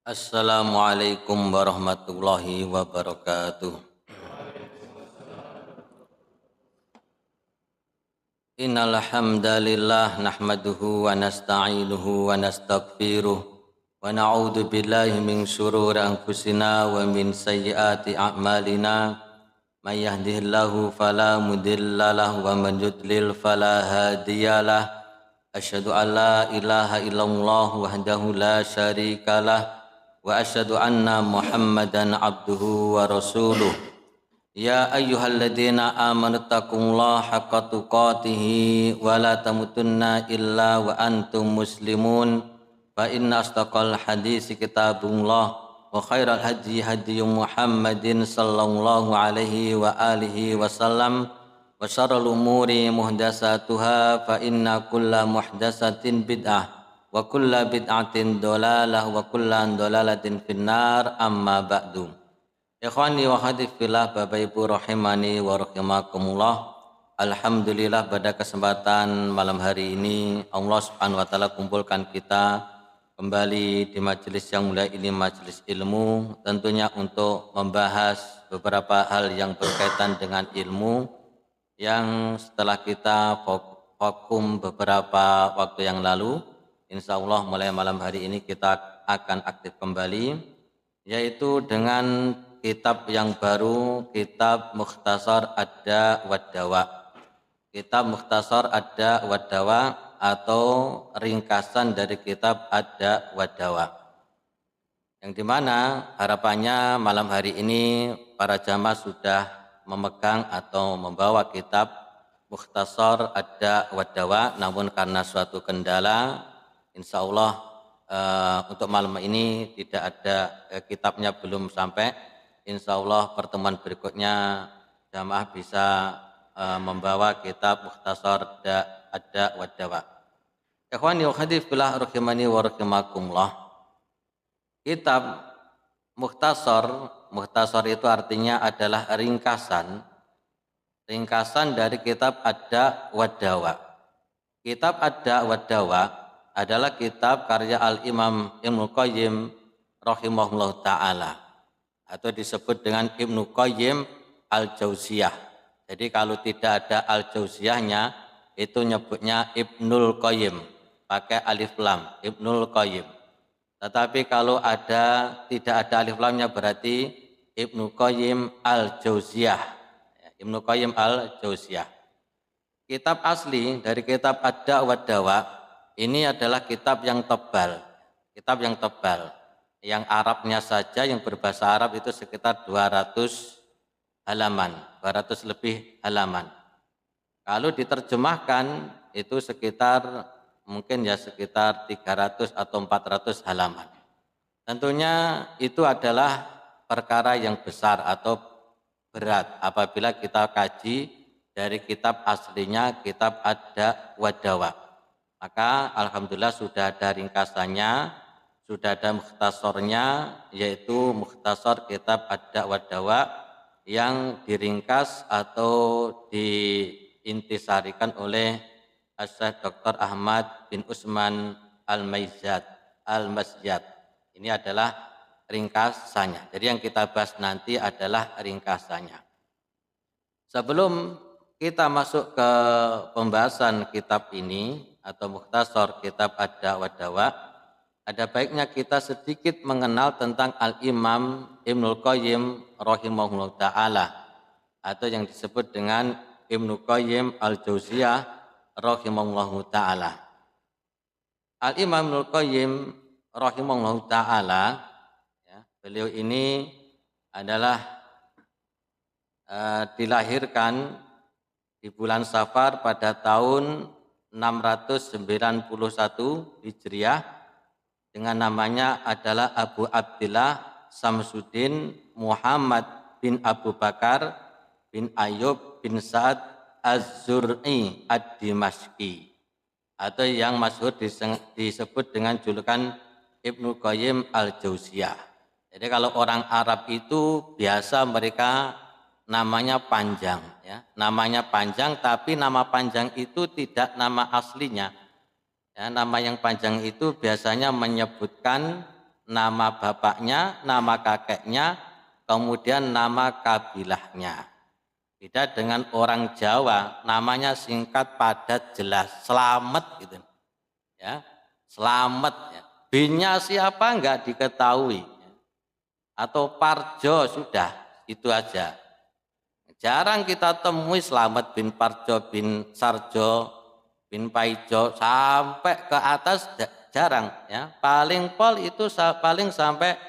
Assalamualaikum warahmatullahi wabarakatuh. Innal hamdalillah nahmaduhu wa nasta'inuhu wa nastaghfiruh wa na'udzu billahi min shururi anfusina wa min sayyiati a'malina. May yahdihillahu fala mudhillalah wa man yudlil fala hadiyalah. Asyhadu an la ilaha illallah wahdahu la syarikalah wa asyhadu anna Muhammadan abduhu wa rasuluh. Ya ayyuhalladzina amanu taqullaha haqqa tuqatih wa la tamutunna illa wa antum muslimun. Fa inna asdaqal hadisi kitabullah wa khairal hadi hadi Muhammadin sallallahu alaihi wa alihi wasallam wa syarrul umuri muhdatsatuha fa inna kulla muhdatsatin bid'ah wa kulla bid'atin dhalalah wa kulla dhalalatin finnar amma ba'du. Ikhwani wa akhwati fillah, Bapak Ibu rahimani wa rahimakumullah. Alhamdulillah pada kesempatan malam hari ini Allah Subhanahu wa taala kumpulkan kita kembali di majelis yang mulia ini, majelis ilmu, tentunya untuk membahas beberapa hal yang berkaitan dengan ilmu yang setelah kita vakum beberapa waktu yang lalu. Insya Allah mulai malam hari ini kita akan aktif kembali, yaitu dengan kitab yang baru, kitab Mukhtasar Ad-Da' wad-Dawa. Kitab Mukhtasar Ad-Da' wad-Dawa atau ringkasan dari kitab Ad-Da' wad-Dawa. Yang dimana harapannya malam hari ini para jamaah sudah memegang atau membawa kitab Mukhtasar Ad-Da' wad-Dawa, namun karena suatu kendala, insya Allah untuk malam ini tidak ada, kitabnya belum sampai. Insya Allah pertemuan berikutnya jamaah bisa membawa kitab Mukhtasar Ad-Da' wad-Dawa. Ikhwani wa akhwati fillah rahimani wa rahimakumullah. Kitab Mukhtasar itu artinya adalah ringkasan dari kitab Ad-Da' wad-Dawa. Kitab Ad-Da' wad-Dawa adalah kitab karya Al-Imam Ibnu Qayyim rahimahullah ta'ala, atau disebut dengan Ibnu Qayyim Al-Jauziyah. Jadi kalau tidak ada Al-Jauziyahnya itu nyebutnya Ibnul Qayyim, pakai alif lam, Ibnul Qayyim. Tetapi kalau tidak ada alif lamnya berarti Ibnu Qayyim Al-Jauziyah. Ibnu Qayyim Al-Jauziyah. Kitab asli dari kitab Ad-Da' wad-Dawa ini adalah kitab yang tebal. Yang Arabnya saja, yang berbahasa Arab itu sekitar 200 halaman, 200 lebih halaman. Kalau diterjemahkan itu sekitar 300 atau 400 halaman. Tentunya itu adalah perkara yang besar atau berat apabila kita kaji dari kitab aslinya, kitab Ad-Da' wad-Dawa. Maka alhamdulillah sudah ada ringkasannya, sudah ada mukhtasornya, yaitu mukhtasar kitab Ad-Da' wad-Dawa yang diringkas atau diintisarikan oleh Asy-Syaikh Dr. Ahmad bin Utsman Al-Maizat. Ini adalah ringkasannya. Jadi yang kita bahas nanti adalah ringkasannya. Sebelum kita masuk ke pembahasan kitab ini atau mukhtasar kitab Ad-Da' wad-Dawa, ada baiknya kita sedikit mengenal tentang Al-Imam Ibnul Qayyim rahimahullah ta'ala, atau yang disebut dengan Ibnu Qayyim Al-Jauziyah rahimahullah ta'ala. Al-Imam Ibnul Qayyim rahimahullah ta'ala, beliau ini adalah dilahirkan di bulan Safar pada tahun 691 Hijriah, dengan namanya adalah Abu Abdillah Samsuddin Muhammad bin Abu Bakar bin Ayub bin Sa'ad Az-Zur'i Ad-Dimashqi, atau yang masyhur disebut dengan julukan Ibnu Qayyim Al-Jauziyah. Jadi kalau orang Arab itu biasa mereka namanya panjang, namanya panjang, tapi nama panjang itu tidak nama aslinya. Nama yang panjang itu biasanya menyebutkan nama bapaknya, nama kakeknya, kemudian nama kabilahnya. Beda dengan orang Jawa, namanya singkat, padat, jelas, Slamet gitu. Ya, Slamet ya. Binnya siapa enggak diketahui. Atau Parjo sudah, itu aja. Jarang kita temui Slamet bin Parjo bin Sarjo bin Paijo sampai ke atas jarang ya. Paling pol itu paling sampai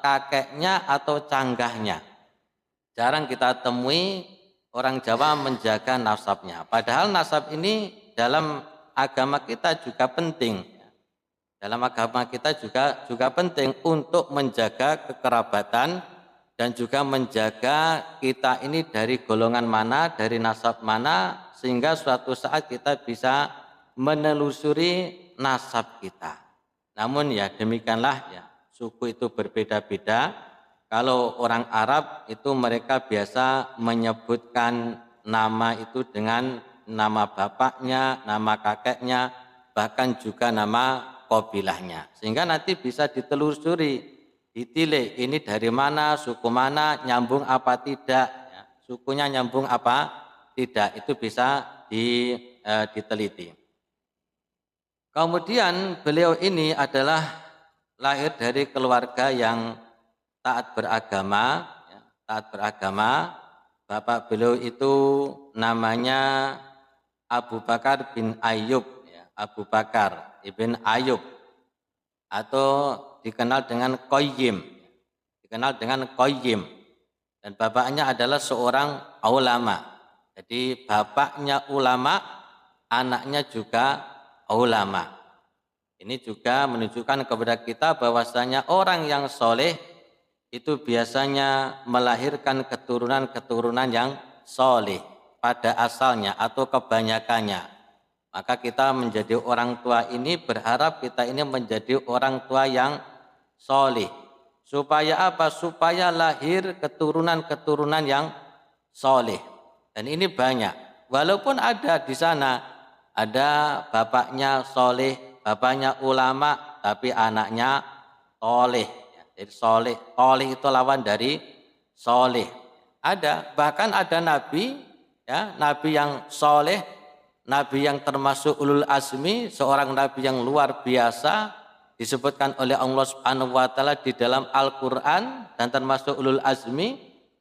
kakeknya atau canggahnya. Jarang kita temui orang Jawa menjaga nasabnya. Padahal nasab ini dalam agama kita juga penting. Dalam agama kita juga penting untuk menjaga kekerabatan dan juga menjaga kita ini dari golongan mana, dari nasab mana, sehingga suatu saat kita bisa menelusuri nasab kita. Namun ya demikianlah ya, suku itu berbeda-beda. Kalau orang Arab itu mereka biasa menyebutkan nama itu dengan nama bapaknya, nama kakeknya, bahkan juga nama qabilahnya. Sehingga nanti bisa ditelusuri, ditilik ini dari mana, suku mana, nyambung apa tidak, ya, sukunya nyambung apa tidak, itu bisa diteliti. Kemudian beliau ini adalah lahir dari keluarga yang taat beragama, ya, taat beragama. Bapak beliau itu namanya Abu Bakar bin Ayyub, ya, Abu Bakar ibn Ayyub, atau dikenal dengan Qayyim, dikenal dengan Qayyim. Dan bapaknya adalah seorang ulama. Jadi bapaknya ulama, anaknya juga ulama. Ini juga menunjukkan kepada kita bahwasanya orang yang soleh itu biasanya melahirkan keturunan-keturunan yang soleh pada asalnya atau kebanyakannya. Maka kita menjadi orang tua ini berharap kita ini menjadi orang tua yang soleh. Supaya apa? Supaya lahir keturunan-keturunan yang soleh. Dan ini banyak. Walaupun ada di sana, ada bapaknya soleh, bapaknya ulama, tapi anaknya soleh. Jadi soleh itu lawan dari soleh. Ada, bahkan ada nabi, ya, nabi yang soleh, nabi yang termasuk ulul azmi, seorang nabi yang luar biasa, disebutkan oleh Allah Subhanahu wa taala di dalam Al-Qur'an dan termasuk ulul azmi,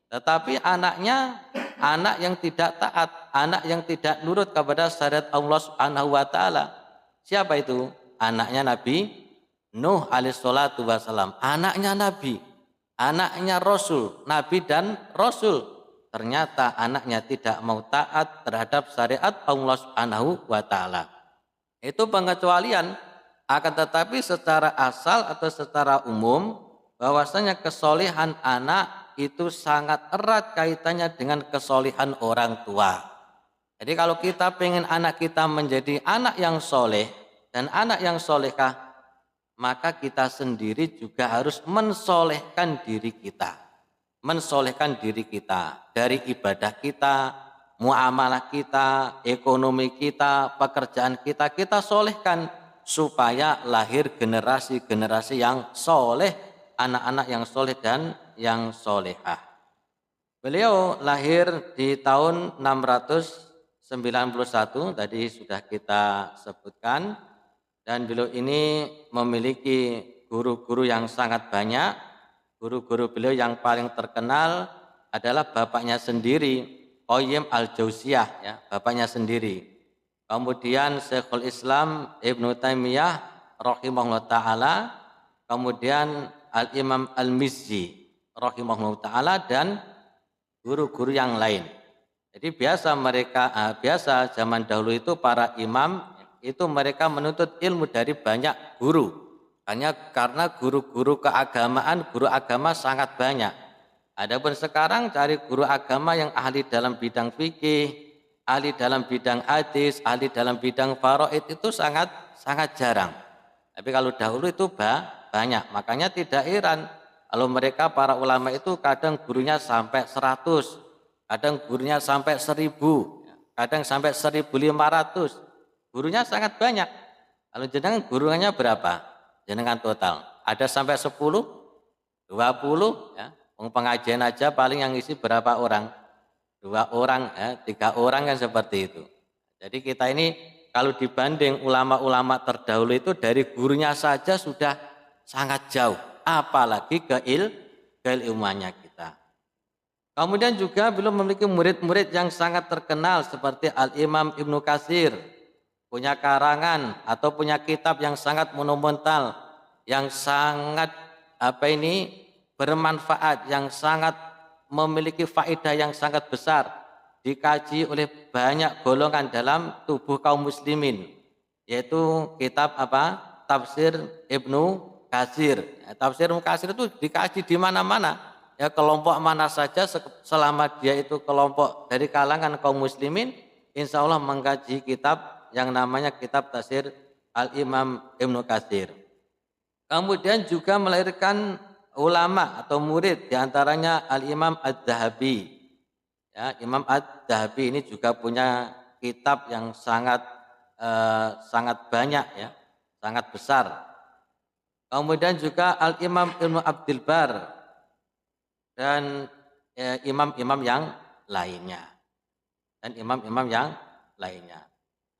tetapi anaknya anak yang tidak taat, anak yang tidak nurut kepada syariat Allah Subhanahu wa taala. Siapa itu? Anaknya Nabi Nuh alaihissalatu wassalam, anaknya Nabi, anaknya Rasul, Nabi dan Rasul. Ternyata anaknya tidak mau taat terhadap syariat Allah Subhanahu wa taala. Itu pengecualian, akan tetapi secara asal atau secara umum bahwasanya kesolehan anak itu sangat erat kaitannya dengan kesolehan orang tua. Jadi kalau kita pengen anak kita menjadi anak yang soleh dan anak yang solehah, maka kita sendiri juga harus mensolehkan diri kita. Mensolehkan diri kita dari ibadah kita, muamalah kita, ekonomi kita, pekerjaan kita, kita solehkan supaya lahir generasi-generasi yang soleh, anak-anak yang soleh dan yang solehah. Beliau lahir di tahun 691, tadi sudah kita sebutkan. Dan beliau ini memiliki guru-guru yang sangat banyak. Guru-guru beliau yang paling terkenal adalah bapaknya sendiri, Qayyim al-Jauziyah, ya, bapaknya sendiri. Kemudian Syekhul Islam Ibnu Taimiyah rahimahullah ta'ala, kemudian Al-Imam Al-Mizzi rahimahullah ta'ala, dan guru-guru yang lain. Jadi biasa zaman dahulu itu para imam itu mereka menuntut ilmu dari banyak guru. Hanya karena guru-guru keagamaan, guru agama sangat banyak. Adapun sekarang cari guru agama yang ahli dalam bidang fikih, ahli dalam bidang hadis, ahli dalam bidang faraid itu sangat jarang. Tapi kalau dahulu itu banyak. Makanya tidak heran kalau mereka para ulama itu kadang gurunya sampai 100, kadang gurunya sampai 1000, kadang sampai 1500. Gurunya sangat banyak. Kalau jenengan gurunya berapa? Jenengan total. Ada sampai 10, 20 ya. Pengajian aja paling yang isi berapa orang? 2 orang, 3 orang kan seperti itu. Jadi kita ini kalau dibanding ulama-ulama terdahulu itu dari gurunya saja sudah sangat jauh, apalagi keilmuannya kita. Kemudian juga belum memiliki murid-murid yang sangat terkenal seperti Al-Imam Ibnu Katsir, punya karangan atau punya kitab yang sangat monumental, yang sangat bermanfaat, yang sangat memiliki faedah yang sangat besar, dikaji oleh banyak golongan dalam tubuh kaum muslimin, yaitu kitab Tafsir Ibnu Katsir. Tafsir Ibnu Katsir itu dikaji di mana-mana. Ya, kelompok mana saja selama dia itu kelompok dari kalangan kaum muslimin, insya Allah mengkaji kitab yang namanya kitab Tafsir Al-Imam Ibnu Katsir. Kemudian juga melahirkan ulama atau murid, diantaranya Al-Imam Ad-Dahabi. Ya, Imam Ad-Dahabi ini juga punya kitab yang sangat banyak, ya, sangat besar. Kemudian juga Al-Imam Ibnu Abdul Bar dan imam-imam yang lainnya.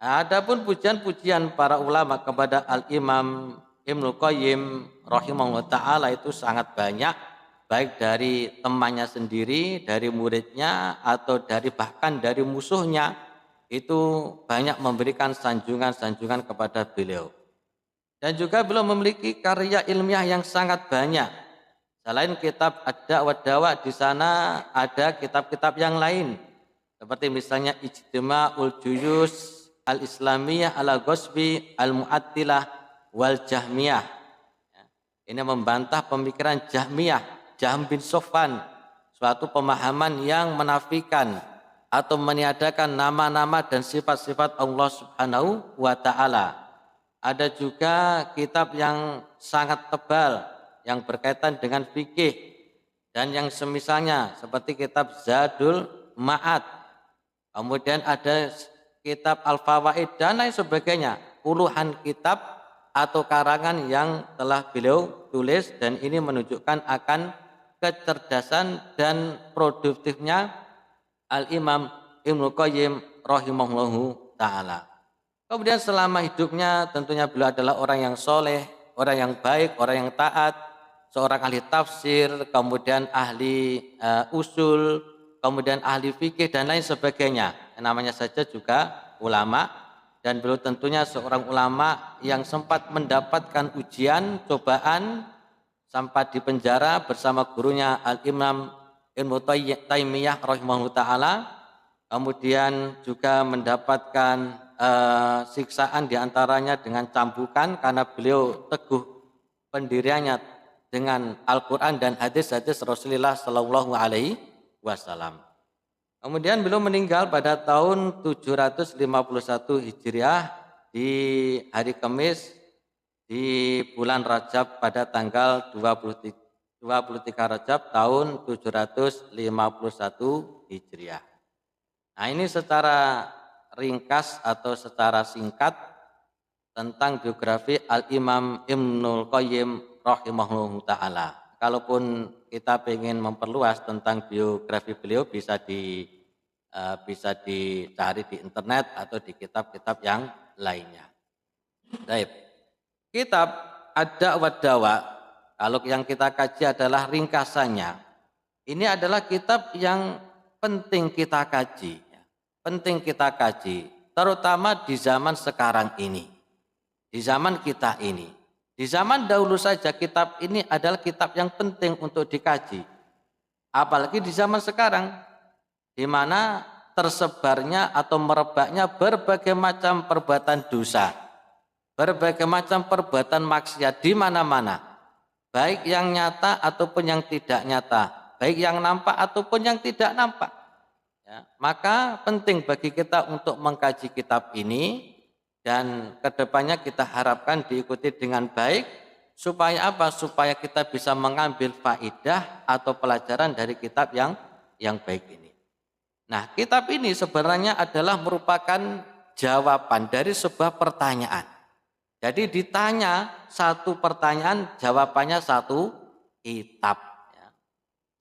Adapun pujian-pujian para ulama kepada Al-Imam Ibnu Qayyim rahimahullah ta'ala itu sangat banyak, baik dari temannya sendiri, dari muridnya, atau bahkan dari musuhnya, itu banyak memberikan sanjungan-sanjungan kepada beliau. Dan juga beliau memiliki karya ilmiah yang sangat banyak. Selain kitab Ad-Da'wah Dawa, di sana ada kitab-kitab yang lain, seperti misalnya Ijtima'ul Juyus Al-Islamiyah Al-Ghosbi Al-Mu'attilah wal Jahmiyah. Ini membantah pemikiran Jahmiyah, Jahm bin Sofwan, suatu pemahaman yang menafikan atau meniadakan nama-nama dan sifat-sifat Allah Subhanahu wa ta'ala. Ada juga kitab yang sangat tebal yang berkaitan dengan fikih dan yang semisalnya seperti kitab Zadul Ma'ad. Kemudian ada kitab Al-Fawaid dan lain sebagainya, puluhan kitab atau karangan yang telah beliau tulis, dan ini menunjukkan akan kecerdasan dan produktifnya Al-Imam Ibnu Qayyim rahimahullahu ta'ala. Kemudian selama hidupnya tentunya beliau adalah orang yang soleh, orang yang baik, orang yang taat, seorang ahli tafsir, kemudian ahli usul, kemudian ahli fikih dan lain sebagainya. Namanya saja juga ulama. Dan beliau tentunya seorang ulama yang sempat mendapatkan ujian, cobaan, sempat di penjara bersama gurunya Al-Imam Ibnu Taimiyah rahimahullah ta'ala. Kemudian juga mendapatkan siksaan diantaranya dengan cambukan karena beliau teguh pendiriannya dengan Al-Quran dan hadis-hadis Rasulullah Sallallahu Alaihi Wasallam. Kemudian beliau meninggal pada tahun 751 Hijriah di hari Kamis di bulan Rajab pada tanggal 23 Rajab tahun 751 Hijriah. Nah, ini secara ringkas atau secara singkat tentang biografi Al-Imam Ibnul Qayyim rahimahullahu ta'ala. Kalaupun kita ingin memperluas tentang biografi beliau bisa dicari di internet atau di kitab-kitab yang lainnya. Baik. Kitab Ad-Da'wah Dawa, kalau yang kita kaji adalah ringkasannya. Ini adalah kitab yang penting kita kaji. Penting kita kaji, terutama di zaman sekarang ini. Di zaman kita ini. Di zaman dahulu saja kitab ini adalah kitab yang penting untuk dikaji. Apalagi di zaman sekarang, di mana tersebarnya atau merebaknya berbagai macam perbuatan dosa, berbagai macam perbuatan maksiat di mana-mana, baik yang nyata ataupun yang tidak nyata, baik yang nampak ataupun yang tidak nampak. Ya, maka penting bagi kita untuk mengkaji kitab ini. Dan kedepannya kita harapkan diikuti dengan baik, supaya apa? Supaya kita bisa mengambil faidah atau pelajaran dari kitab yang baik ini. Nah, kitab ini sebenarnya adalah merupakan jawaban dari sebuah pertanyaan. Jadi ditanya satu pertanyaan, jawabannya satu kitab. Ya.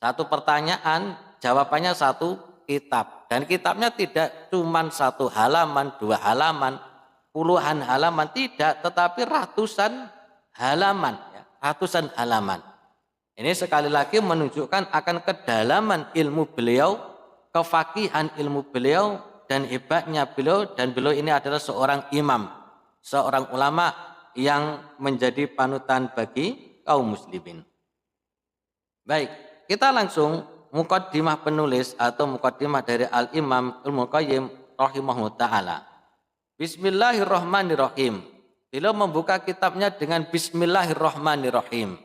Satu pertanyaan, jawabannya satu kitab. Dan kitabnya tidak cuma satu halaman, dua halaman, puluhan halaman, tidak, tetapi ratusan halaman. Ya. Ratusan halaman. Ini sekali lagi menunjukkan akan kedalaman ilmu beliau, kefakihan ilmu beliau, dan hebatnya beliau, dan beliau ini adalah seorang imam, seorang ulama yang menjadi panutan bagi kaum muslimin. Baik, kita langsung muqaddimah penulis atau muqaddimah dari Al-Imam Ibnu Qayyim rahimahullah ta'ala. Bismillahirrahmanirrahim. Beliau membuka kitabnya dengan Bismillahirrahmanirrahim.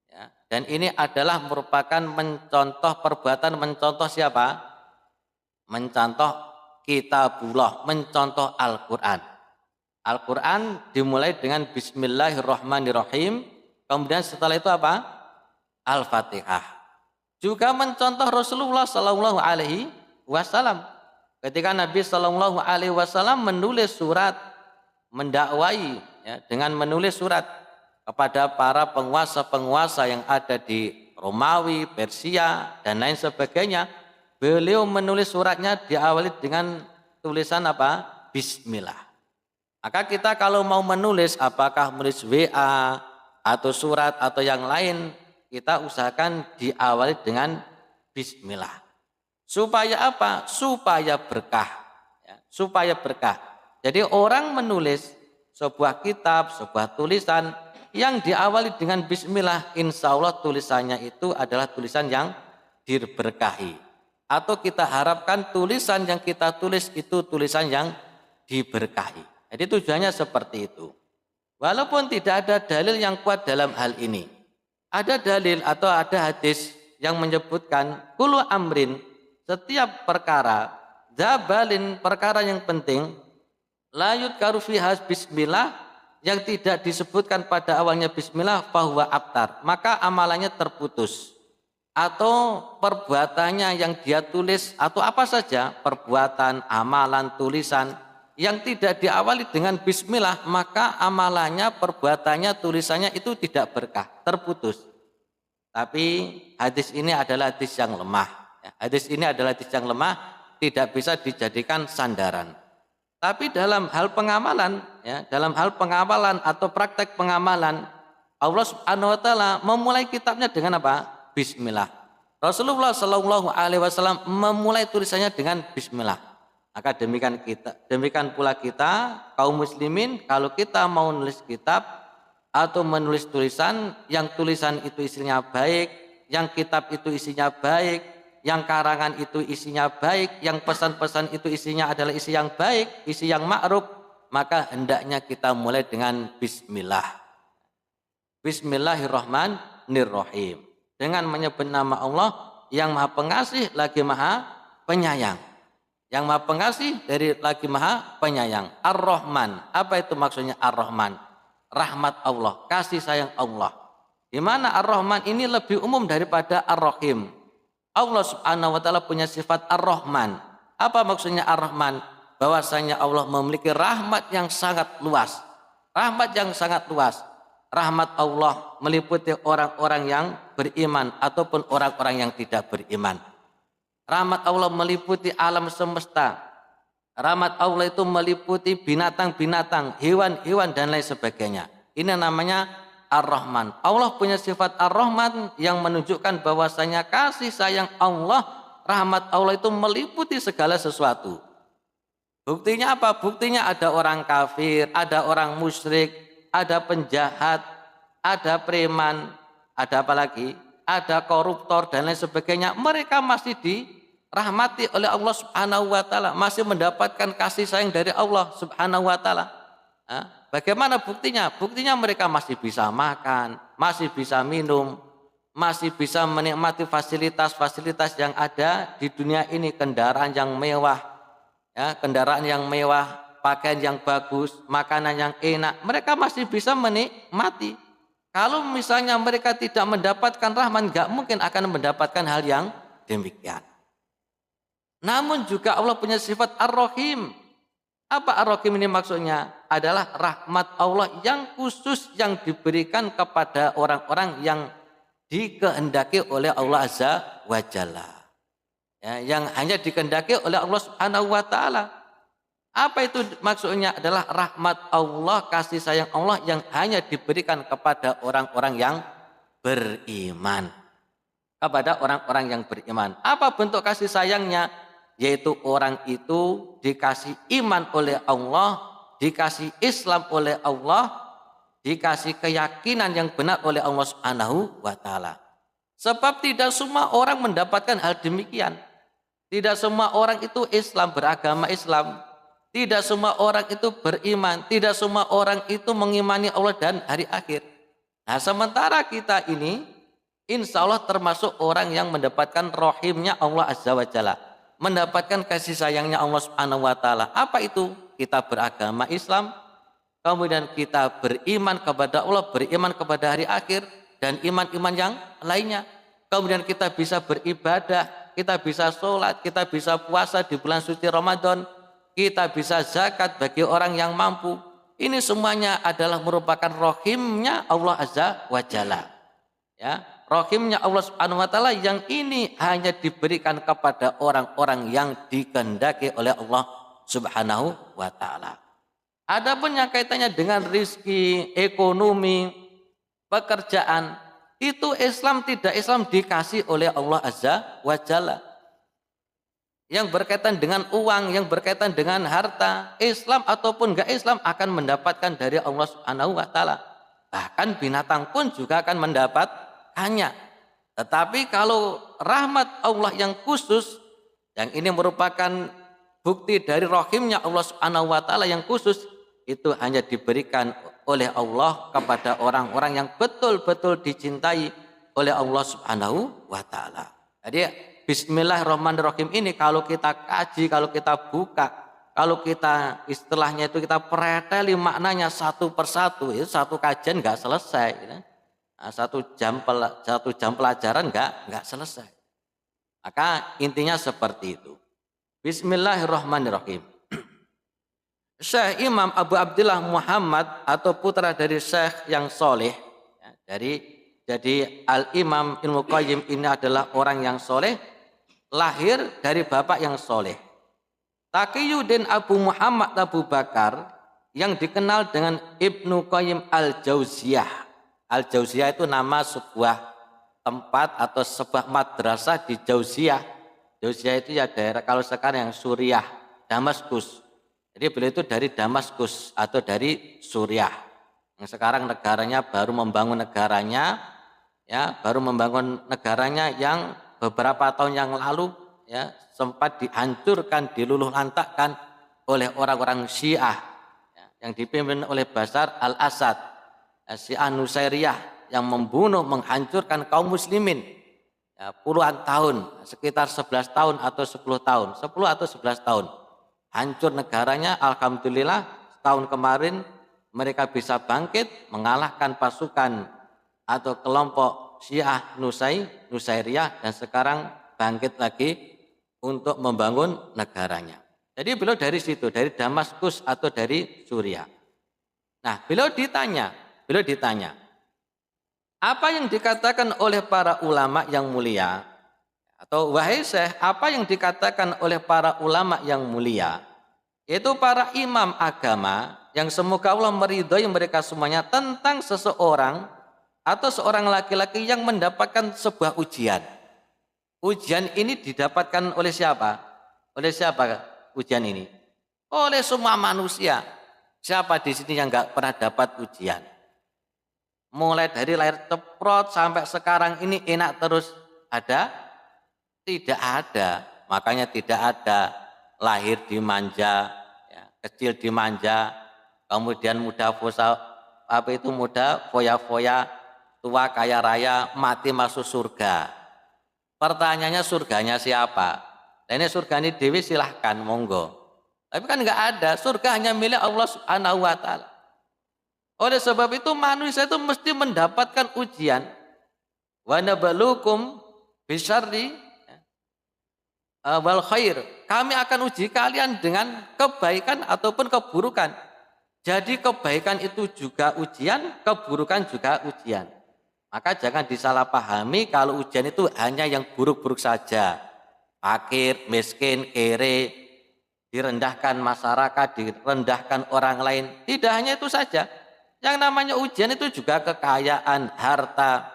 Ya, dan ini adalah merupakan mencontoh perbuatan, mencontoh siapa? Mencontoh kitabullah, mencontoh Al-Quran. Al-Quran dimulai dengan Bismillahirrahmanirrahim. Kemudian setelah itu apa? Al-Fatihah. Juga mencontoh Rasulullah Sallallahu Alaihi Wasallam. Ketika Nabi Sallallahu Alaihi Wasallam menulis surat, mendakwai ya, dengan menulis surat kepada para penguasa-penguasa yang ada di Romawi, Persia, dan lain sebagainya, beliau menulis suratnya diawali dengan tulisan apa? Bismillah. Maka kita kalau mau menulis, apakah menulis WA atau surat atau yang lain, kita usahakan diawali dengan Bismillah. Supaya apa? Supaya berkah. Ya, supaya berkah. Jadi orang menulis sebuah kitab, sebuah tulisan yang diawali dengan Bismillah, insya Allah tulisannya itu adalah tulisan yang diberkahi. Atau kita harapkan tulisan yang kita tulis itu tulisan yang diberkahi. Jadi tujuannya seperti itu. Walaupun tidak ada dalil yang kuat dalam hal ini. Ada dalil atau ada hadis yang menyebutkan kullu amrin, setiap perkara, zabalin, perkara yang penting, la yudkaru fiha bismillah, yang tidak disebutkan pada awalnya bismillah, fahuwa abtar, maka amalannya terputus. Atau perbuatannya yang dia tulis, atau apa saja, perbuatan, amalan, tulisan, yang tidak diawali dengan bismillah, maka amalannya, perbuatannya, tulisannya itu tidak berkah, terputus. Tapi hadis ini adalah hadis yang lemah. Hadis ini adalah hadis yang lemah, tidak bisa dijadikan sandaran. Tapi dalam hal pengamalan, ya, dalam hal pengamalan atau praktek pengamalan, Allah Subhanahu wa taala memulai kitabnya dengan apa? Bismillah. Rasulullah Shallallahu Alaihi Wasallam memulai tulisannya dengan Bismillah. Maka demikian pula kita kaum muslimin, kalau kita mau nulis kitab atau menulis tulisan, yang tulisan itu isinya baik, yang kitab itu isinya baik, yang karangan itu isinya baik, yang pesan-pesan itu isinya adalah isi yang baik, isi yang ma'ruf, maka hendaknya kita mulai dengan Bismillah. Bismillahirrahmanirrahim. Dengan menyebut nama Allah yang Maha Pengasih lagi Maha Penyayang. Yang Maha Pengasih dari lagi Maha Penyayang. Ar-Rahman. Apa itu maksudnya Ar-Rahman? Rahmat Allah, kasih sayang Allah. Di mana Ar-Rahman ini lebih umum daripada Ar-Rahim. Allah Subhanahu wa taala punya sifat Ar-Rahman. Apa maksudnya Ar-Rahman? Bahwasanya Allah memiliki rahmat yang sangat luas. Rahmat yang sangat luas. Rahmat Allah meliputi orang-orang yang beriman ataupun orang-orang yang tidak beriman. Rahmat Allah meliputi alam semesta. Rahmat Allah itu meliputi binatang-binatang, hewan-hewan dan lain sebagainya. Ini namanya Ar-Rahman. Allah punya sifat Ar-Rahman yang menunjukkan bahwasanya kasih sayang Allah, rahmat Allah itu meliputi segala sesuatu. Buktinya apa? Buktinya ada orang kafir, ada orang musyrik, ada penjahat, ada preman, ada apa lagi? Ada koruptor dan lain sebagainya. Mereka masih dirahmati oleh Allah Subhanahu wa taala, masih mendapatkan kasih sayang dari Allah Subhanahu wa taala. Bagaimana buktinya? Buktinya mereka masih bisa makan, masih bisa minum, masih bisa menikmati fasilitas-fasilitas yang ada di dunia ini, kendaraan yang mewah, ya, kendaraan yang mewah, pakaian yang bagus, makanan yang enak, mereka masih bisa menikmati. Kalau misalnya mereka tidak mendapatkan rahmat, nggak mungkin akan mendapatkan hal yang demikian. Namun juga Allah punya sifat Ar-Rahim. Apa Ar-Rahim ini maksudnya? Adalah rahmat Allah yang khusus yang diberikan kepada orang-orang yang dikehendaki oleh Allah Azza wa Jalla. Ya, yang hanya dikehendaki oleh Allah Subhanahu wa taala. Apa itu maksudnya? Adalah rahmat Allah, kasih sayang Allah yang hanya diberikan kepada orang-orang yang beriman. Kepada orang-orang yang beriman. Apa bentuk kasih sayangnya? Yaitu orang itu dikasih iman oleh Allah, dikasih Islam oleh Allah, dikasih keyakinan yang benar oleh Allah Subhanahu wa taala. Sebab tidak semua orang mendapatkan hal demikian. Tidak semua orang itu Islam, beragama Islam. Tidak semua orang itu beriman, tidak semua orang itu mengimani Allah dan hari akhir. Nah, sementara kita ini insya Allah termasuk orang yang mendapatkan rahimnya Allah Azza wa Jalla. Mendapatkan kasih sayangnya Allah Subhanahu wa taala. Apa itu? Kita beragama Islam, kemudian kita beriman kepada Allah, beriman kepada hari akhir dan iman-iman yang lainnya. Kemudian kita bisa beribadah, kita bisa sholat, kita bisa puasa di bulan suci Ramadan, kita bisa zakat bagi orang yang mampu. Ini semuanya adalah merupakan rahimnya Allah Azza wa Jalla. Ya, rahimnya Allah Subhanahu wa taala yang ini hanya diberikan kepada orang-orang yang dikehendaki oleh Allah Subhanahu wa taala. Adapun yang kaitannya dengan rizki, ekonomi, pekerjaan, itu Islam tidak Islam dikasih oleh Allah Azza wa Jalla. Yang berkaitan dengan uang, yang berkaitan dengan harta, Islam ataupun enggak Islam akan mendapatkan dari Allah Subhanahu wa taala. Bahkan binatang pun juga akan mendapatkannya. Tetapi kalau rahmat Allah yang khusus, yang ini merupakan bukti dari rahimnya Allah Subhanahu wa taala yang khusus, itu hanya diberikan oleh Allah kepada orang-orang yang betul-betul dicintai oleh Allah Subhanahu wa taala. Jadi Bismillahirrahmanirrahim ini kalau kita kaji, kalau kita buka, kalau kita istilahnya itu kita preteli maknanya satu persatu, itu satu kajian nggak selesai. Gitu. Nah, satu jam pelajaran nggak selesai. Maka intinya seperti itu. Bismillahirrahmanirrahim. Syekh Imam Abu Abdillah Muhammad atau putra dari Syekh yang soleh, ya, jadi Al-Imam Ibnu Qayyim ini adalah orang yang soleh, lahir dari bapak yang soleh. Taqiyuddin Abu Muhammad Abu Bakar yang dikenal dengan Ibnu Qayyim Al-Jauziyah. Al-Jauziyah itu nama sebuah tempat atau sebuah madrasah di Jauziyah. Jauziyah itu ya daerah kalau sekarang yang Suriah, Damaskus. Jadi beliau itu dari Damaskus atau dari Suriah. Yang sekarang negaranya baru membangun negaranya, ya baru membangun negaranya yang beberapa tahun yang lalu ya sempat dihancurkan, diluluh lantakkan oleh orang-orang Syiah ya, yang dipimpin oleh Bashar al-Assad, ya, Syiah Nusairiyah yang membunuh, menghancurkan kaum muslimin ya, puluhan tahun, sekitar 11 tahun atau 10 tahun, 10 atau 11 tahun. Hancur negaranya, alhamdulillah tahun kemarin mereka bisa bangkit mengalahkan pasukan atau kelompok Syiah Nusairiyah dan sekarang bangkit lagi untuk membangun negaranya. Jadi beliau dari situ, dari Damaskus atau dari Suriah. Nah, beliau ditanya, apa yang dikatakan oleh para ulama yang mulia? Atau wahai Syekh, apa yang dikatakan oleh para ulama yang mulia? Yaitu para imam agama yang semoga Allah meridhoi mereka semuanya tentang seseorang atau seorang laki-laki yang mendapatkan sebuah ujian. Ujian ini didapatkan oleh siapa? Oleh siapa ujian ini? Oleh semua manusia. Siapa di sini yang nggak pernah dapat ujian? Mulai dari lahir ceprot sampai sekarang ini enak terus ada? Tidak ada, makanya tidak ada lahir dimanja, ya, kecil dimanja, kemudian muda foya-foya, tua kaya raya, mati masuk surga. Pertanyaannya surganya siapa? Dan ini surga ini dewi silahkan, monggo. Tapi kan nggak ada, surga hanya milik Allah Subhanahu wa taala. Oleh sebab itu manusia itu mesti mendapatkan ujian. Wa nabluukum bisyarri wal khair. Kami akan uji kalian dengan kebaikan ataupun keburukan. Jadi kebaikan itu juga ujian, keburukan juga ujian. Maka jangan disalahpahami kalau ujian itu hanya yang buruk-buruk saja. Fakir, miskin, kere, direndahkan masyarakat, direndahkan orang lain. Tidak hanya itu saja. Yang namanya ujian itu juga kekayaan, harta,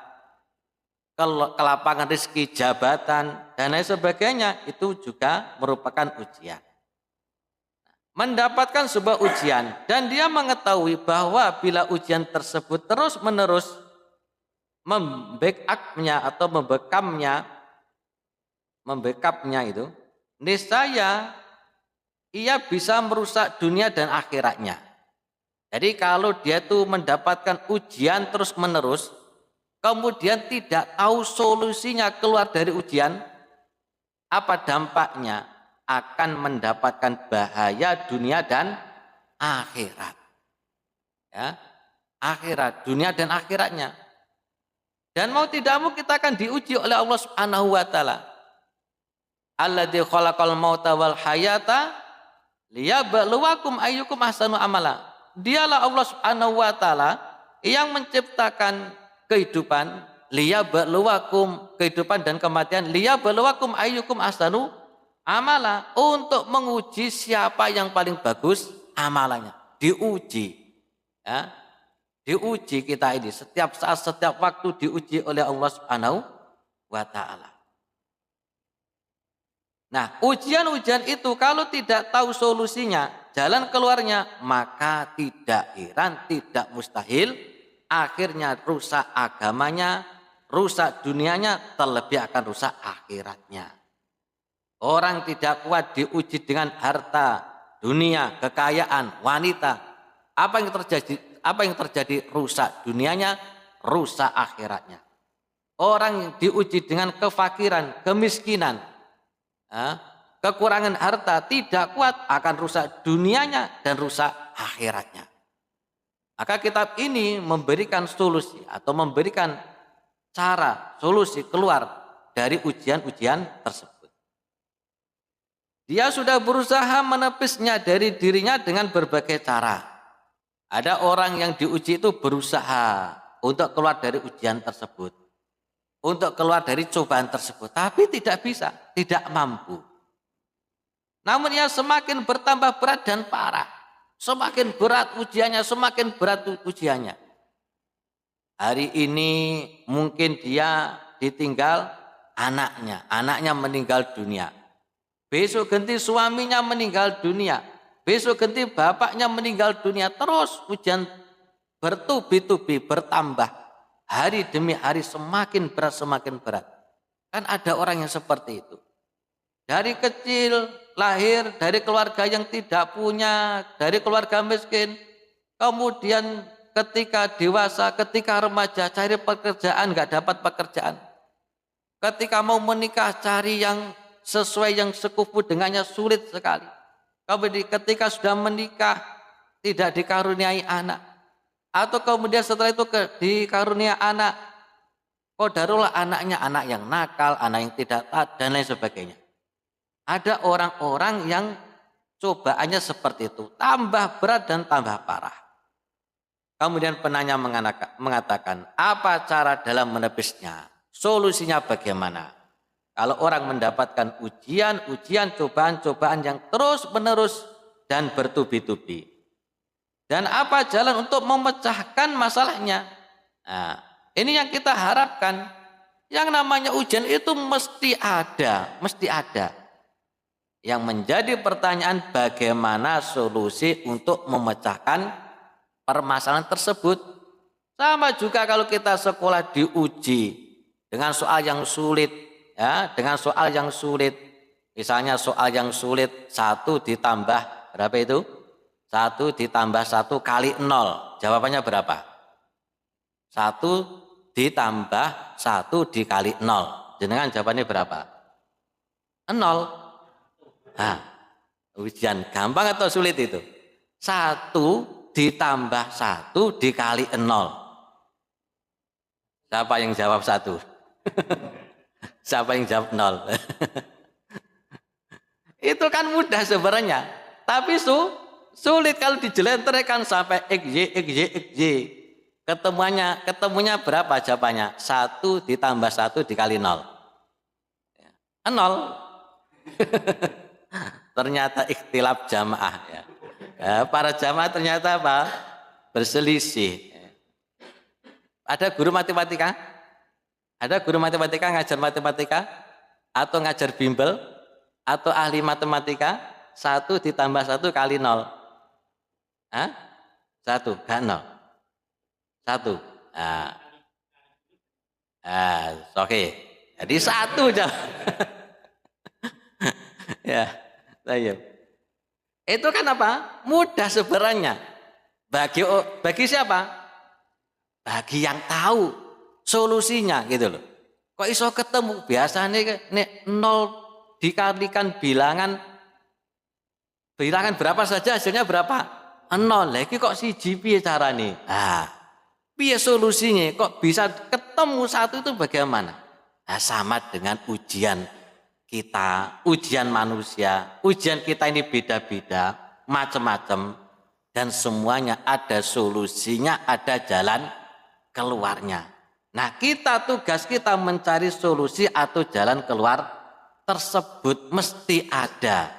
kelapangan rezeki, jabatan, dan lain sebagainya. Itu juga merupakan ujian. Mendapatkan sebuah ujian dan dia mengetahui bahwa bila ujian tersebut terus-menerus membackup-nya atau membackup-nya itu, niscaya ia bisa merusak dunia dan akhiratnya. Jadi kalau dia tuh mendapatkan ujian terus-menerus, kemudian tidak tahu solusinya keluar dari ujian, apa dampaknya? Akan mendapatkan bahaya dunia dan akhirat. Ya, akhirat, dunia dan akhiratnya. Dan mau tidak mau kita akan diuji oleh Allah Subhanahu wa taala. Alladzi khalaqal mauta wal hayata liyabluwakum ayyukum ahsanu amala. Dialah Allah Subhanahu wa taala yang menciptakan kehidupan, liyabluwakum, kehidupan dan kematian, liyabluwakum ayyukum ahsanu amala, untuk menguji siapa yang paling bagus amalannya. Diuji, ya, diuji kita ini setiap saat, setiap waktu diuji oleh Allah Subhanahu wa taala. Nah, ujian-ujian itu kalau tidak tahu solusinya, jalan keluarnya, maka tidak heran, tidak mustahil akhirnya rusak agamanya, rusak dunianya, terlebih akan rusak akhiratnya. Orang tidak kuat diuji dengan harta, dunia, kekayaan, wanita. Apa yang terjadi? Apa yang terjadi? Rusak dunianya, rusak akhiratnya. Orang yang diuji dengan kefakiran, kemiskinan, kekurangan harta, tidak kuat, akan rusak dunianya dan rusak akhiratnya. Maka kitab ini memberikan solusi atau memberikan cara, solusi keluar dari ujian-ujian tersebut. Dia sudah berusaha menepisnya dari dirinya dengan berbagai cara. Ada orang yang diuji itu berusaha untuk keluar dari ujian tersebut, untuk keluar dari cobaan tersebut, tapi tidak bisa, tidak mampu. Namun ia semakin bertambah berat dan parah. Semakin berat ujiannya, semakin berat ujiannya. Hari ini mungkin dia ditinggal anaknya meninggal dunia. Besok ganti suaminya meninggal dunia. Besok ganti bapaknya meninggal dunia. Terus ujian bertubi-tubi, bertambah. Hari demi hari semakin berat, semakin berat. Kan ada orang yang seperti itu. Dari kecil lahir dari keluarga yang tidak punya, dari keluarga miskin. Kemudian ketika dewasa, ketika remaja cari pekerjaan, nggak dapat pekerjaan. Ketika mau menikah cari yang sesuai, yang sekufu dengannya, sulit sekali. Kemudian ketika sudah menikah tidak dikaruniai anak, atau kemudian setelah itu dikaruniai anak, qadarullah anaknya anak yang nakal, anak yang tidak taat dan lain sebagainya. Ada orang-orang yang cobaannya seperti itu, tambah berat dan tambah parah. Kemudian penanya mengatakan, apa cara dalam menepisnya? Solusinya bagaimana? Kalau orang mendapatkan ujian, cobaan-cobaan yang terus-menerus dan bertubi-tubi. Dan apa jalan untuk memecahkan masalahnya? Nah, ini yang kita harapkan. Yang namanya ujian itu mesti ada. Yang menjadi pertanyaan, bagaimana solusi untuk memecahkan permasalahan tersebut. Sama juga kalau kita sekolah diuji dengan soal yang sulit. Ya, dengan soal yang sulit, misalnya soal yang sulit 1 ditambah berapa itu? 1 ditambah 1 kali 0, jawabannya berapa? 1 ditambah 1 dikali 0, jenengan jawabannya berapa? 0. Nah, ujian gampang atau sulit itu? 1 ditambah 1 dikali 0. Siapa yang jawab 1? Siapa yang jawab 0? Itu kan mudah sebenarnya. Tapi sulit kalau dijelentrehkan sampai XY. Ketemunya berapa jawabannya? 1 ditambah 1 dikali 0. 0. Ternyata ikhtilaf jamaah. Ya. Para jamaah ternyata apa? Berselisih. Ada guru matematika? Ada guru matematika ngajar matematika? Atau ngajar bimbel? Atau ahli matematika? 1 ditambah 1 kali 0. 1, gak 0. 1. Oke. Jadi 1 aja. Ya, baik. Itu kan apa? Mudah sebenarnya. Bagi siapa? Bagi yang tahu solusinya gitu loh. Kok iso ketemu? Biasanya nek 0 dikalikan bilangan berapa saja hasilnya berapa? 0. Lagi kok siji piye carane? Piye solusinya? Kok bisa ketemu 1 itu bagaimana? Sama dengan ujian kita, ujian manusia. Ujian kita ini beda-beda, macam-macam. Dan semuanya ada solusinya, ada jalan keluarnya. Nah, tugas kita mencari solusi atau jalan keluar tersebut mesti ada.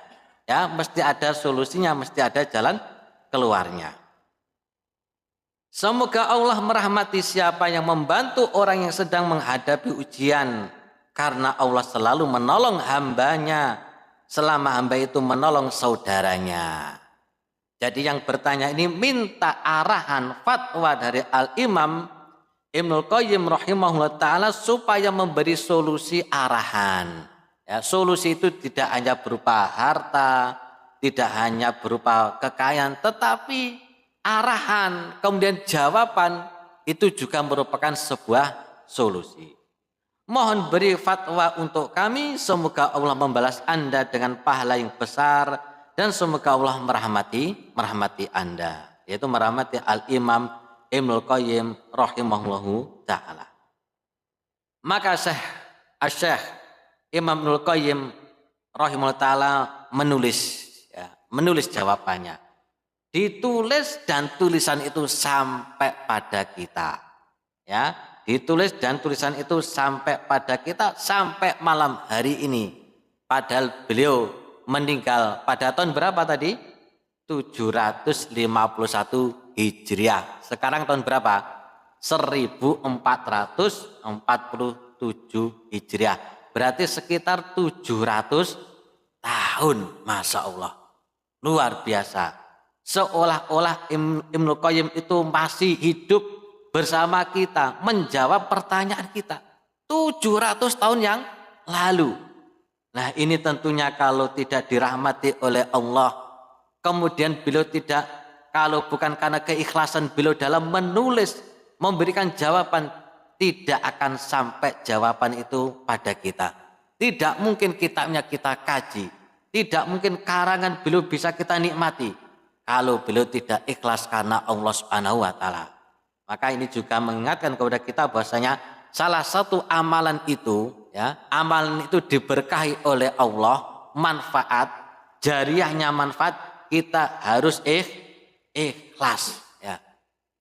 Ya, mesti ada solusinya, mesti ada jalan keluarnya. Semoga Allah merahmati siapa yang membantu orang yang sedang menghadapi ujian. Karena Allah selalu menolong hambanya selama hamba itu menolong saudaranya. Jadi yang bertanya ini minta arahan fatwa dari Al-Imam Ibnul Qayyim rahimahullah ta'ala supaya memberi solusi arahan. Ya, solusi itu tidak hanya berupa harta, tidak hanya berupa kekayaan, tetapi arahan, kemudian jawaban itu juga merupakan sebuah solusi. Mohon beri fatwa untuk kami, semoga Allah membalas Anda dengan pahala yang besar dan semoga Allah merahmati Anda, yaitu merahmati Al-Imam Ibnul Qayyim rahimahullahu ta'ala. Maka Syekh Imam Ibnul Qayyim rahimahullahu ta'ala menulis jawabannya. Ditulis dan tulisan itu sampai pada kita. Ya, ditulis dan tulisan itu sampai pada kita sampai malam hari ini. Padahal beliau meninggal pada tahun berapa tadi? 751 Hijriah. Sekarang tahun berapa? 1447 Hijriah. Berarti sekitar 700 tahun. Masya Allah. Luar biasa. Seolah-olah Ibnul Qayyim itu masih hidup bersama kita, menjawab pertanyaan kita 700 tahun yang lalu. Nah, ini tentunya kalau tidak dirahmati oleh Allah, kemudian beliau tidak, kalau bukan karena keikhlasan beliau dalam menulis, memberikan jawaban, tidak akan sampai jawaban itu pada kita. Tidak mungkin kitabnya kita kaji, tidak mungkin karangan beliau bisa kita nikmati kalau beliau tidak ikhlas karena Allah Subhanahu wa taala. Maka ini juga mengingatkan kepada kita bahwasanya salah satu amalan itu, ya, amalan itu diberkahi oleh Allah, manfaat, jariyahnya manfaat, kita harus ikhlas, ya.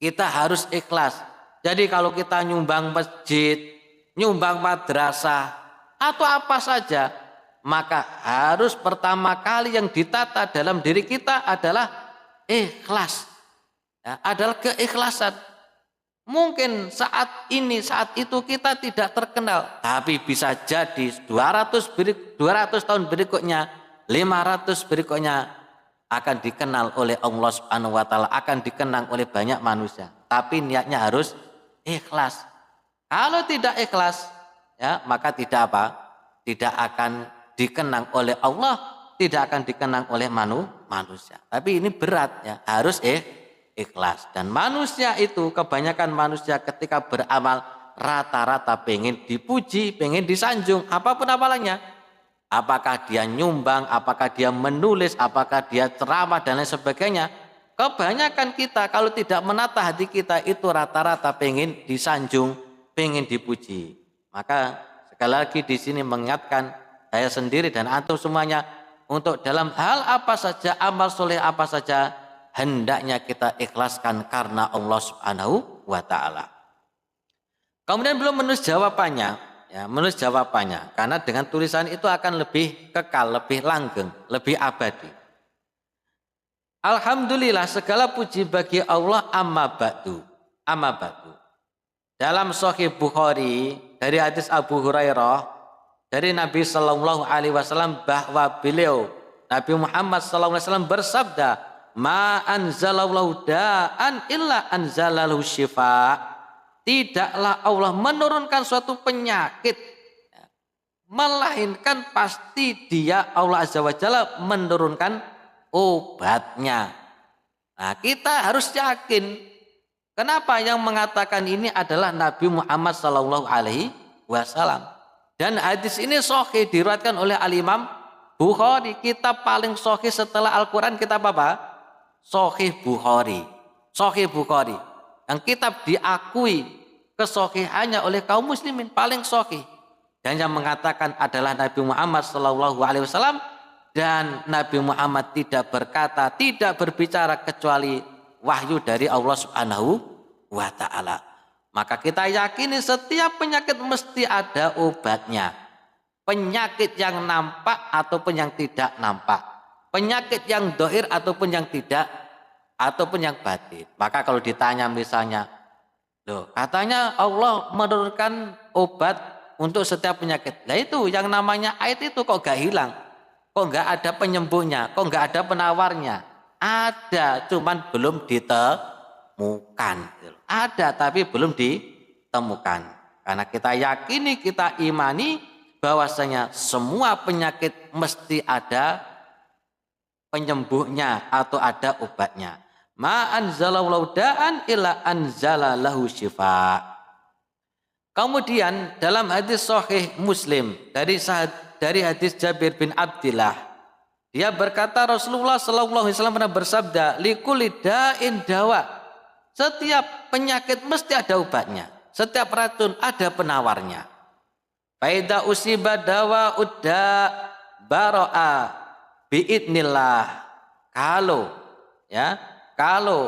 Kita harus ikhlas. Jadi kalau kita nyumbang masjid, nyumbang madrasah atau apa saja, maka harus pertama kali yang ditata dalam diri kita adalah ikhlas, ya, adalah keikhlasan. Mungkin saat ini, saat itu kita tidak terkenal, tapi bisa jadi 200 tahun berikutnya, 500 berikutnya akan dikenal oleh Allah Subhanahu wa taala, akan dikenang oleh banyak manusia. Tapi niatnya harus ikhlas. Kalau tidak ikhlas, ya, maka tidak apa? Tidak akan dikenang oleh Allah, tidak akan dikenang oleh manusia. Tapi ini berat, ya, harus ikhlas. Dan manusia itu, kebanyakan manusia ketika beramal rata-rata pengen dipuji, pengen disanjung, apapun amalannya. Apakah dia nyumbang, apakah dia menulis, apakah dia ceramah dan lain sebagainya. Kebanyakan kita kalau tidak menata hati kita itu rata-rata pengen disanjung, pengen dipuji. Maka sekali lagi di sini mengingatkan saya sendiri dan antum semuanya, untuk dalam hal apa saja, amal soleh apa saja, hendaknya kita ikhlaskan karena Allah Subhanahu wa Ta'ala. Kemudian belum menulis jawabannya, ya, menulis jawabannya, karena dengan tulisan itu akan lebih kekal, lebih langgeng, lebih abadi. Alhamdulillah, segala puji bagi Allah, amma ba'du. Amma ba'du. Dalam Sahih Bukhari dari hadis Abu Hurairah dari Nabi Sallallahu Alaihi Wasallam bahwa beliau Nabi Muhammad Sallallahu Alaihi Wasallam bersabda, ma anzalallahu da'an illa anzalahu syifa. Tidaklah Allah menurunkan suatu penyakit, melainkan pasti Dia Allah Azza wa Jalla menurunkan obatnya. Nah, kita harus yakin. Kenapa yang mengatakan ini adalah Nabi Muhammad Sallallahu Alaihi Wasallam. Dan hadis ini sahih diriwayatkan oleh Al-Imam Bukhari. Kitab paling sahih setelah Al-Quran kitab apa? Sahih Bukhari. Sahih Bukhari. Yang kitab diakui kesohihannya oleh kaum muslimin paling sahih. Dan yang mengatakan adalah Nabi Muhammad Sallallahu Alaihi Wasallam. Dan Nabi Muhammad tidak berkata, tidak berbicara kecuali wahyu dari Allah Subhanahu wa Ta'ala. Maka kita yakini setiap penyakit mesti ada obatnya. Penyakit yang nampak ataupun yang tidak nampak. Penyakit yang dohir ataupun yang tidak, ataupun yang batin. Maka kalau ditanya misalnya, loh, katanya Allah menurunkan obat untuk setiap penyakit. Nah itu yang namanya ayat itu kok gak hilang? Kok gak ada penyembuhnya? Kok gak ada penawarnya? Ada, cuman belum ditemukan. Ada tapi belum ditemukan. Karena kita yakini, kita imani bahwasanya semua penyakit mesti ada penyembuhnya atau ada obatnya. Ma anzalallahu da'an illa anzalalahu syifa. Kemudian dalam hadis sahih Muslim dari hadis Jabir bin Abdillah, dia berkata Rasulullah sallallahu alaihi wasallam pernah bersabda, likulli da'in dawa. Setiap penyakit mesti ada obatnya. Setiap racun ada penawarnya. Faida usiba dawa udda baro'a biidnillah. Kalau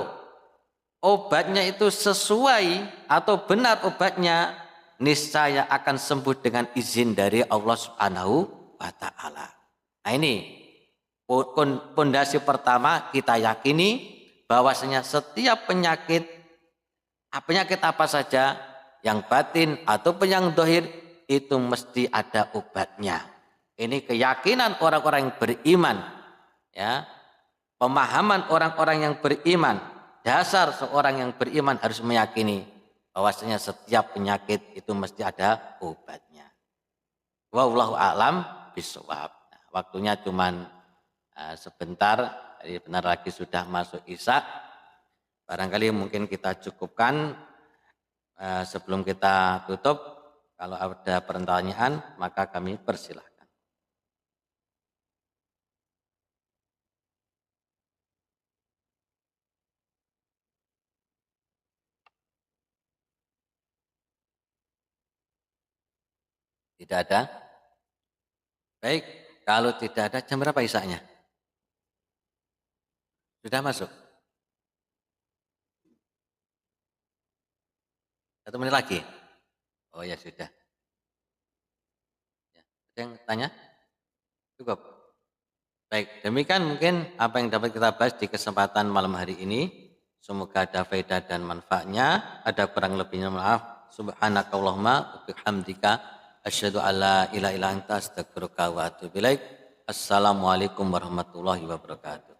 obatnya itu sesuai atau benar obatnya, niscaya akan sembuh dengan izin dari Allah Subhanahu wa Ta'ala. Nah ini pondasi pertama, kita yakini bahwasanya setiap penyakit apa saja, yang batin ataupun yang dohir, itu mesti ada obatnya. Ini keyakinan orang-orang yang beriman, ya, pemahaman orang-orang yang beriman. Dasar seorang yang beriman harus meyakini bahwasanya setiap penyakit itu mesti ada obatnya. Wallahu a'lam bishawab. Nah, waktunya cuman sebentar, jadi benar lagi sudah masuk Isya. Barangkali mungkin kita cukupkan sebelum kita tutup. Kalau ada pertanyaan maka kami persilahkan. Tidak ada? Baik, kalau tidak ada, jam berapa Isyanya? Sudah masuk? 1 menit lagi? Oh ya sudah. Ya, ada yang tanya? Cukup? Baik, demikian mungkin apa yang dapat kita bahas di kesempatan malam hari ini. Semoga ada faedah dan manfaatnya. Ada kurang lebihnya maaf. Subhanakallahumma wa bihamdika asyhadu an la ilaha illa anta astaghfiruka wa atubu ilaik. Assalamualaikum warahmatullahi wabarakatuh.